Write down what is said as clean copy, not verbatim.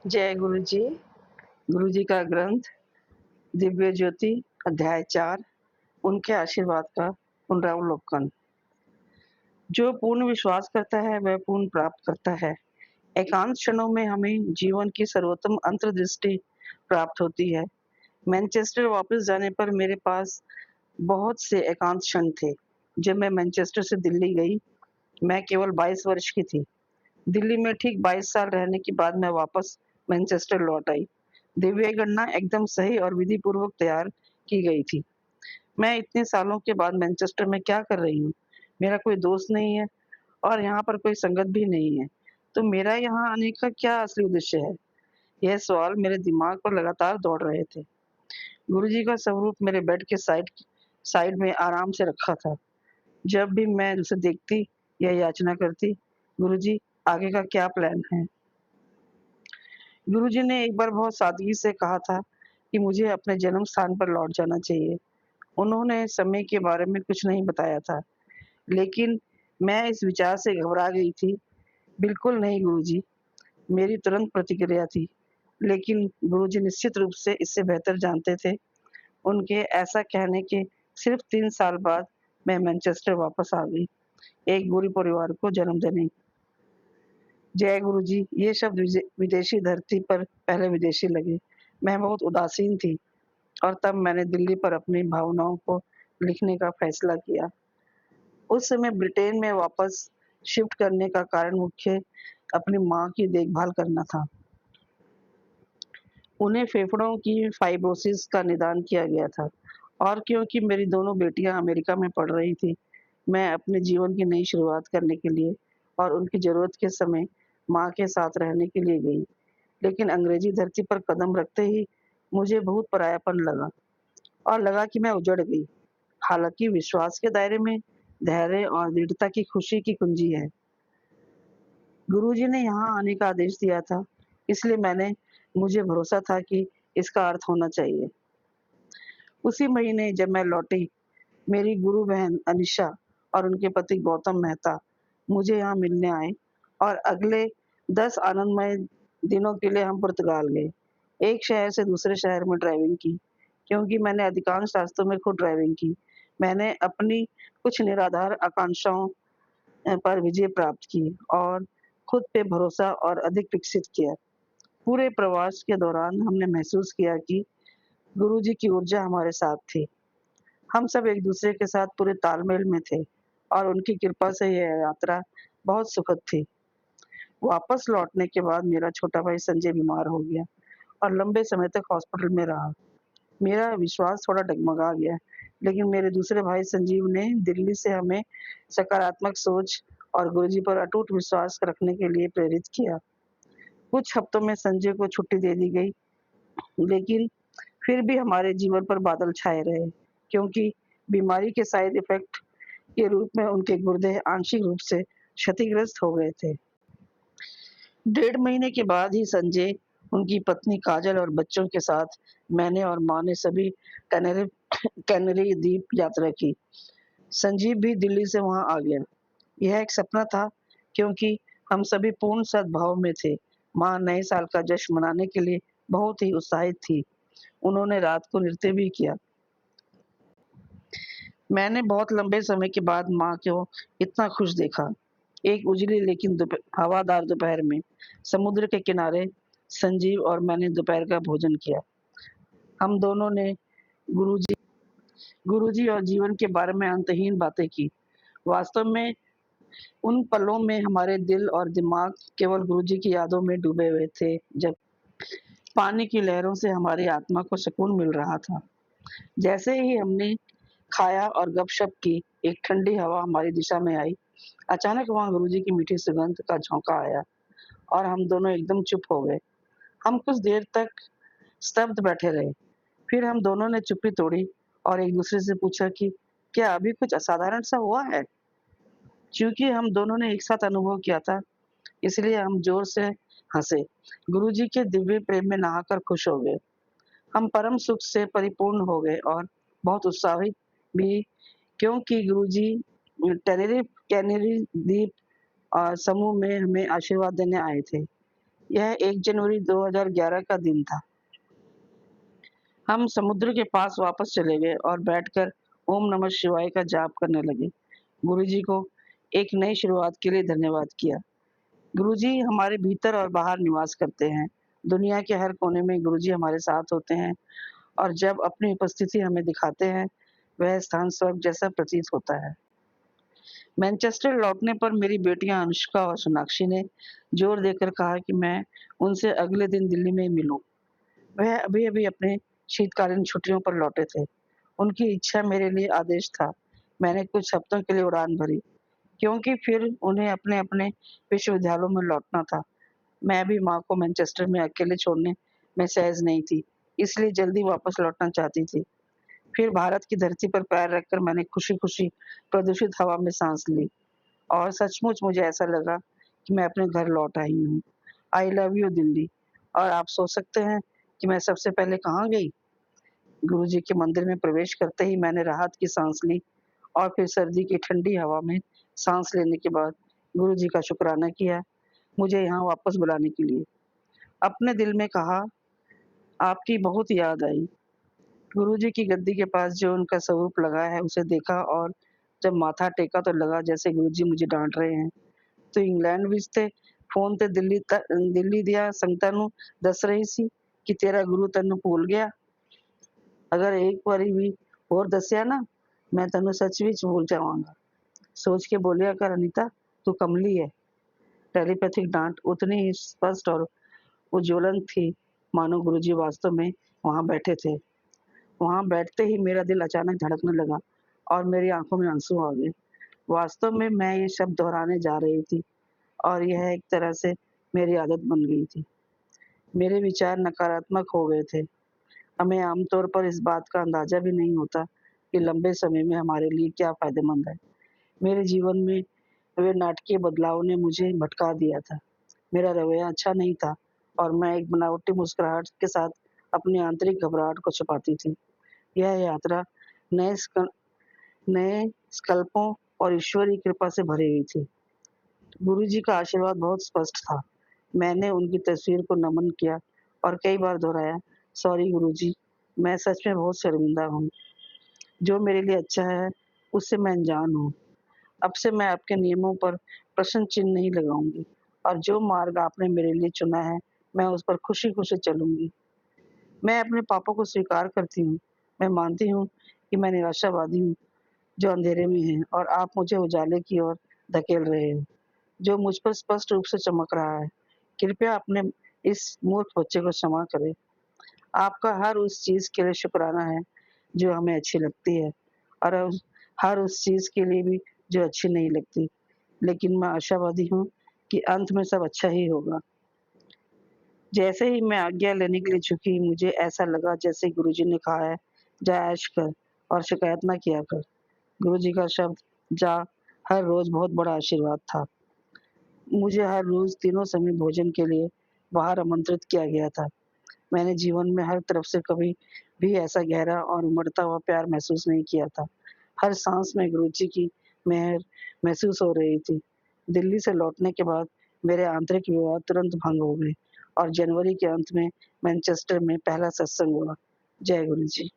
जय गुरु जी। गुरु जी का ग्रंथ दिव्य ज्योति अध्याय 4 उनके आशीर्वाद का पुनरावलोकन। जो पूर्ण विश्वास करता है वह पूर्ण प्राप्त करता है। एकांत क्षणों में हमें जीवन की सर्वोत्तम अंतर्दृष्टि प्राप्त होती है। मैनचेस्टर वापस जाने पर मेरे पास बहुत से एकांत क्षण थे। जब मैं मैनचेस्टर से दिल्ली गई, मैं केवल 22 वर्ष की थी। दिल्ली में ठीक 22 साल रहने के बाद मैं वापस मैनचेस्टर लौट आई। दिव्य गणना एकदम सही और विधि पूर्वक तैयार की गई थी। मैं इतने सालों के बाद मैनचेस्टर में क्या कर रही हूँ? मेरा कोई दोस्त नहीं है और यहाँ पर कोई संगत भी नहीं है। तो मेरा यहाँ आने का क्या असली उद्देश्य है? यह सवाल मेरे दिमाग पर लगातार दौड़ रहे थे। गुरुजी का स्वरूप मेरे बेड के साइड साइड में आराम से रखा था। जब भी मैं उसे देखती या याचना करती, गुरुजी आगे का क्या प्लान है? गुरुजी ने एक बार बहुत सादगी से कहा था कि मुझे अपने जन्म स्थान पर लौट जाना चाहिए। उन्होंने समय के बारे में कुछ नहीं बताया था, लेकिन मैं इस विचार से घबरा गई थी। बिल्कुल नहीं गुरुजी, मेरी तुरंत प्रतिक्रिया थी। लेकिन गुरुजी निश्चित रूप से इससे बेहतर जानते थे। उनके ऐसा कहने के सिर्फ 3 साल बाद मैं मैनचेस्टर वापस आ गई, एक बुरी परिवार को जन्म देने। जय गुरु जी। ये शब्द विदेशी धरती पर पहले विदेशी लगे। मैं बहुत उदासीन थी और तब मैंने दिल्ली पर अपनी भावनाओं को लिखने का फैसला किया। उस समय ब्रिटेन में वापस शिफ्ट करने का कारण मुख्य अपनी माँ की देखभाल करना था। उन्हें फेफड़ों की फाइब्रोसिस का निदान किया गया था और क्योंकि मेरी दोनों बेटियां अमेरिका में पढ़ रही थी, मैं अपने जीवन की नई शुरुआत करने के लिए और उनकी ज़रूरत के समय माँ के साथ रहने के लिए गई। लेकिन अंग्रेजी धरती पर कदम रखते ही मुझे बहुत परायापन लगा और लगा कि मैं उजड़ गई। हालांकि विश्वास के दायरे में धैर्य और दृढ़ता की खुशी की कुंजी है। गुरुजी ने यहाँ आने का आदेश दिया था, इसलिए मुझे भरोसा था कि इसका अर्थ होना चाहिए। उसी महीने जब मैं लौटी, मेरी गुरु बहन अनिशा और उनके पति गौतम मेहता मुझे यहाँ मिलने आए और अगले 10 आनंदमय दिनों के लिए हम पुर्तगाल गए। एक शहर से दूसरे शहर में ड्राइविंग की, क्योंकि मैंने अधिकांश रास्तों में खुद ड्राइविंग की। मैंने अपनी कुछ निराधार आकांक्षाओं पर विजय प्राप्त की और खुद पे भरोसा और अधिक विकसित किया। पूरे प्रवास के दौरान हमने महसूस किया कि गुरुजी की ऊर्जा हमारे साथ थी। हम सब एक-दूसरे के साथ पूरे तालमेल में थे और उनकी कृपा से यह यात्रा बहुत सुखद थी। वापस लौटने के बाद मेरा छोटा भाई संजय बीमार हो गया और लंबे समय तक हॉस्पिटल में रहा। मेरा विश्वास थोड़ा डगमगा गया, लेकिन मेरे दूसरे भाई संजीव ने दिल्ली से हमें सकारात्मक सोच और गुरुजी पर अटूट विश्वास रखने के लिए प्रेरित किया। कुछ हफ्तों में संजय को छुट्टी दे दी गई, लेकिन फिर भी हमारे जीवन पर बादल छाए रहे, क्योंकि बीमारी के साइड इफ़ेक्ट के रूप में उनके गुर्दे आंशिक रूप से क्षतिग्रस्त हो गए थे। 1.5 महीने के बाद ही संजय, उनकी पत्नी काजल और बच्चों के साथ मैंने और माँ ने सभी कैनरी कैनरी द्वीप यात्रा की। संजीव भी दिल्ली से वहाँ आ गया। यह एक सपना था, क्योंकि हम सभी पूर्ण सद्भाव में थे। माँ नए साल का जश्न मनाने के लिए बहुत ही उत्साहित थी। उन्होंने रात को नृत्य भी किया। मैंने बहुत लंबे समय के बाद माँ को इतना खुश देखा। एक उजली लेकिन हवादार दोपहर में समुद्र के किनारे संजीव और मैंने दोपहर का भोजन किया। हम दोनों ने गुरुजी गुरुजी और जीवन के बारे में अंतहीन बातें की। वास्तव में उन पलों में हमारे दिल और दिमाग केवल गुरुजी की यादों में डूबे हुए थे, जब पानी की लहरों से हमारी आत्मा को सुकून मिल रहा था। जैसे ही हमने खाया और गपशप की, एक ठंडी हवा हमारी दिशा में आई। अचानक वहाँ गुरुजी की मीठी सुगंध का झोंका आया और हम दोनों एकदम चुप हो गए। हम कुछ देर तक स्तब्ध बैठे रहे। फिर हम दोनों ने चुप्पी तोड़ी और एक-दूसरे से पूछा कि क्या अभी कुछ असाधारण सा हुआ है? चूँकि हम दोनों ने एक साथ अनुभव किया था, इसलिए हम ज़ोर से हँसे। गुरुजी के दिव्य प्रेम में नहाकर खुश हो गए। हम परम सुख से परिपूर्ण हो गए और बहुत उत्साहित भी, क्योंकि गुरुजी टेनेरिफ कैनरी द्वीप समूह में हमें आशीर्वाद देने आए थे। यह 1 जनवरी 2011 का दिन था। हम समुद्र के पास वापस चले गए और बैठकर ओम नमः शिवाय का जाप करने लगे। गुरुजी को एक नई शुरुआत के लिए धन्यवाद किया। गुरुजी हमारे भीतर और बाहर निवास करते हैं। दुनिया के हर कोने में गुरुजी हमारे साथ होते हैं और जब अपनी उपस्थिति हमें दिखाते हैं, वह स्थान स्वर्ग जैसा प्रतीत होता है। मैनचेस्टर लौटने पर मेरी बेटियां अनुष्का और सोनाक्षी ने जोर देकर कहा कि मैं उनसे अगले दिन दिल्ली में मिलूं। वह अभी-अभी अपने शीतकालीन छुट्टियों पर लौटे थे। उनकी इच्छा मेरे लिए आदेश था। मैंने कुछ हफ्तों के लिए उड़ान भरी, क्योंकि फिर उन्हें अपने-अपने विश्वविद्यालयों में लौटना था। मैं भी माँ को मैनचेस्टर में अकेले छोड़ने में सहज नहीं थी, इसलिए जल्दी वापस लौटना चाहती थी। फिर भारत की धरती पर पैर रखकर मैंने खुशी-खुशी प्रदूषित हवा में साँस ली और सचमुच मुझे ऐसा लगा कि मैं अपने घर लौट आई हूँ। I love you Delhi. और आप सोच सकते हैं कि मैं सबसे पहले कहाँ गई? गुरुजी के मंदिर में प्रवेश करते ही मैंने राहत की साँस ली और फिर सर्दी की ठंडी हवा में साँस लेने के बाद गुरुजी का शुक्राना किया, मुझे यहाँ वापस बुलाने के लिए। अपने दिल में कहा, आपकी बहुत याद आई। गुरुजी की गद्दी के पास जो उनका स्वरूप लगा है उसे देखा और जब माथा टेका तो लगा जैसे गुरुजी मुझे डाँट रहे हैं। ਤੂੰ ਇੰਗਲੈਂਡ ਵਿੱਚ ਤੇ फ़ोन ਤੇ ਦਿੱਲੀ ਦੀਆਂ ਸੰਗਤਾਂ ਨੂੰ ਦੱਸ ਰਹੀ ਸੀ ਕਿ ਤੇਰਾ ਗੁਰੂ ਤੈਨੂੰ ਭੁੱਲ ਗਿਆ। ਅਗਰ ਇੱਕ ਵਾਰੀ ਵੀ ਹੋਰ ਦੱਸਿਆ ਨਾ, मैं ਤੈਨੂੰ सच ਵਿੱਚ भूल जाऊँगा। सोच के बोलिया कर अनीता, तू कमली है। टेलीपैथिक डाँट उतनी ही स्पष्ट और उज्ज्वलन थी, मानो गुरुजी वास्तव में वहाँ बैठे थे। वहाँ बैठते ही मेरा दिल अचानक धड़कने लगा और मेरी आँखों में आँसू आ गए। वास्तव में मैं ये शब्द दोहराने जा रही थी और यह एक तरह से मेरी आदत बन गई थी। मेरे विचार नकारात्मक हो गए थे। हमें आमतौर पर इस बात का अंदाज़ा भी नहीं होता कि लंबे समय में हमारे लिए क्या फ़ायदेमंद है। मेरे जीवन में वे नाटकीय बदलाव ने मुझे भटका दिया था। मेरा रवैया अच्छा नहीं था और मैं एक बनावटी मुस्कुराहट के साथ अपनी आंतरिक घबराहट को छुपाती थी। यह यात्रा नए स्क नए संकल्पों और ईश्वरीय कृपा से भरी हुई थी। गुरुजी का आशीर्वाद बहुत स्पष्ट था। मैंने उनकी तस्वीर को नमन किया और कई बार दोहराया, सॉरी गुरुजी, मैं सच में बहुत शर्मिंदा हूँ। जो मेरे लिए अच्छा है, उससे मैं अनजान हूँ। अब से मैं आपके नियमों पर प्रश्न चिन्ह नहीं लगाऊँगी और जो मार्ग आपने मेरे लिए चुना है, मैं उस पर खुशी-खुशी चलूँगी। मैं अपने पापों को स्वीकार करती हूँ। मैं मानती हूँ कि मैं निराशावादी हूँ, जो अंधेरे में है और आप मुझे उजाले की ओर धकेल रहे हो, जो मुझ पर स्पष्ट रूप से चमक रहा है। कृपया अपने इस मूर्ख बच्चे को क्षमा करें। आपका हर उस चीज़ के लिए शुक्राना है, जो हमें अच्छी लगती है और हर उस चीज़ के लिए भी जो अच्छी नहीं लगती। लेकिन मैं आशावादी हूँ कि अंत में सब अच्छा ही होगा। जैसे ही मैं आज्ञा लेने के लिए झुकी, मुझे ऐसा लगा जैसे गुरुजी ने कहा है, जा ऐश कर और शिकायत ना किया कर। गुरुजी का शब्द जा हर रोज़ बहुत बड़ा आशीर्वाद था। मुझे हर रोज़ तीनों समय भोजन के लिए बाहर आमंत्रित किया गया था। मैंने जीवन में हर तरफ से कभी भी ऐसा गहरा और उमड़ता हुआ प्यार महसूस नहीं किया था। हर साँस में गुरुजी की मेहर महसूस हो रही थी। दिल्ली से लौटने के बाद मेरे आंतरिक विवाद तुरंत भंग हो गए और जनवरी के अंत में मैनचेस्टर में पहला सत्संग हुआ। जय गुरु जी।